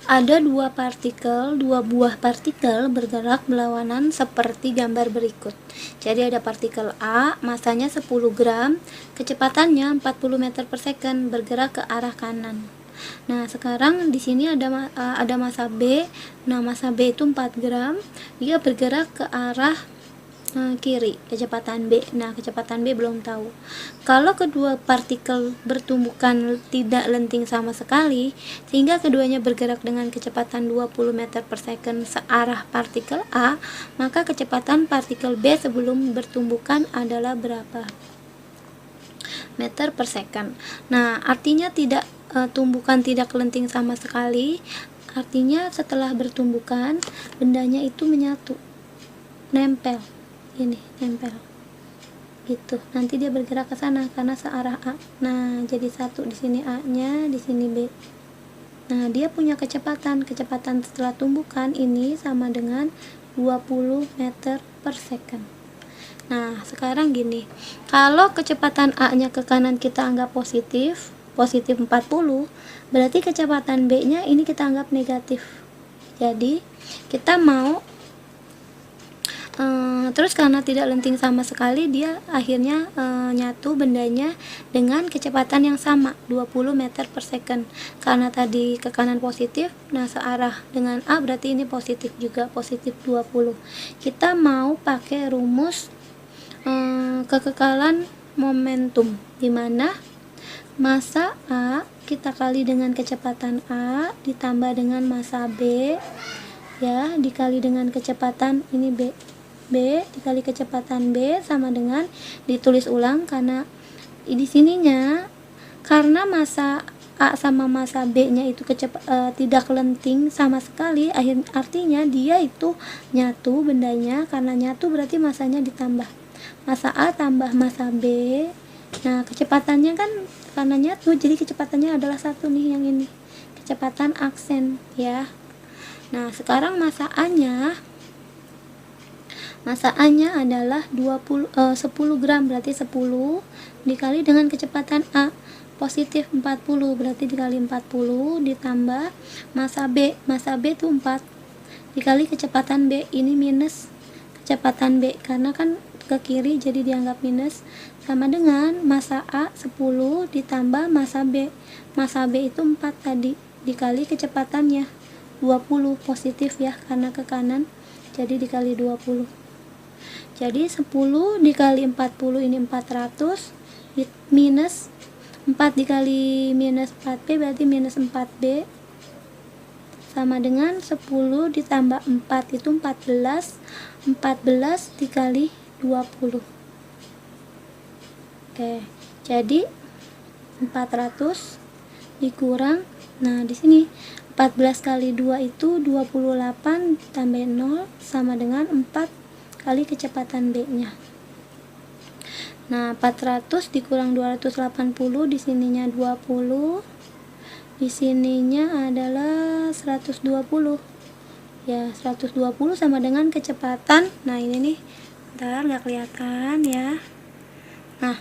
Ada dua buah partikel bergerak berlawanan seperti gambar berikut. Jadi ada partikel A, masanya 10 gram, kecepatannya 40 meter per second, bergerak ke arah kanan. Nah, sekarang di sini ada massa B. Nah, massa B itu 4 gram, dia bergerak ke arah kiri, kecepatan B. Nah, kecepatan B belum tahu. Kalau kedua partikel bertumbukan tidak lenting sama sekali, sehingga keduanya bergerak dengan kecepatan 20 meter per second searah partikel A, maka kecepatan partikel B sebelum bertumbukan adalah berapa meter per second. Nah, artinya tumbukan tidak lenting sama sekali, artinya setelah bertumbukan bendanya itu menyatu, nempel gitu. Nanti dia bergerak ke sana karena searah A. Nah, jadi satu di sini A nya, di sini B. Nah, dia punya kecepatan setelah tumbukan ini sama dengan 20 meter per second. Nah, sekarang gini, kalau kecepatan A nya ke kanan kita anggap positif 40, berarti kecepatan B nya ini kita anggap negatif. Jadi kita mau terus karena tidak lenting sama sekali, dia akhirnya nyatu bendanya dengan kecepatan yang sama, 20 meter per second. Karena tadi ke kanan positif, nah searah dengan A berarti ini positif juga, positif 20. Kita mau pakai rumus kekekalan momentum, dimana massa A kita kali dengan kecepatan A ditambah dengan massa B, ya, dikali dengan kecepatan ini B dikali kecepatan B sama dengan, ditulis ulang karena di sininya karena massa A sama massa B nya itu tidak lenting sama sekali, artinya dia itu nyatu bendanya. Karena nyatu berarti massanya ditambah, massa A tambah massa B. Nah, kecepatannya kan karena nyatu jadi kecepatannya adalah satu nih, yang ini kecepatan aksen, ya. Nah, sekarang massa A nya adalah 10 gram, berarti 10 dikali dengan kecepatan A positif 40, berarti dikali 40 ditambah massa B itu 4 dikali kecepatan B, ini minus kecepatan B karena kan ke kiri jadi dianggap minus, sama dengan massa A 10 ditambah massa B itu 4 tadi dikali kecepatannya 20 positif, ya, karena ke kanan jadi dikali 20. Jadi 10 dikali 40 ini 400 minus 4 dikali minus 4B berarti minus 4B sama dengan 10 ditambah 4 itu 14 dikali 20. Oke, jadi 400 dikurang, nah di sini 14 kali 2 itu 28 tambah 0 sama dengan 4 kali kecepatan B nya. Nah, 400 dikurang 280, di sininya 20, di sininya adalah 120. Ya, 120 sama dengan kecepatan. Nah, ini nih. Bentar, nggak kelihatan ya. Nah,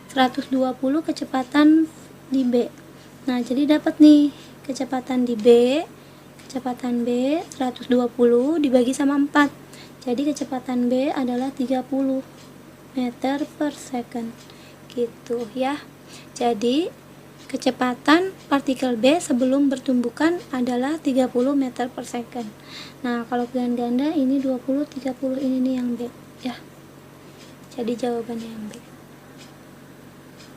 120 kecepatan di B. Nah, jadi dapat nih kecepatan di B. Kecepatan B 120 dibagi sama 4. Jadi kecepatan B adalah 30 meter per second. Gitu, ya. Jadi kecepatan partikel B sebelum bertumbukan adalah 30 meter per second. Nah, kalau pilihan ganda ini 20, 30, ini nih yang B, ya. Jadi jawabannya yang B.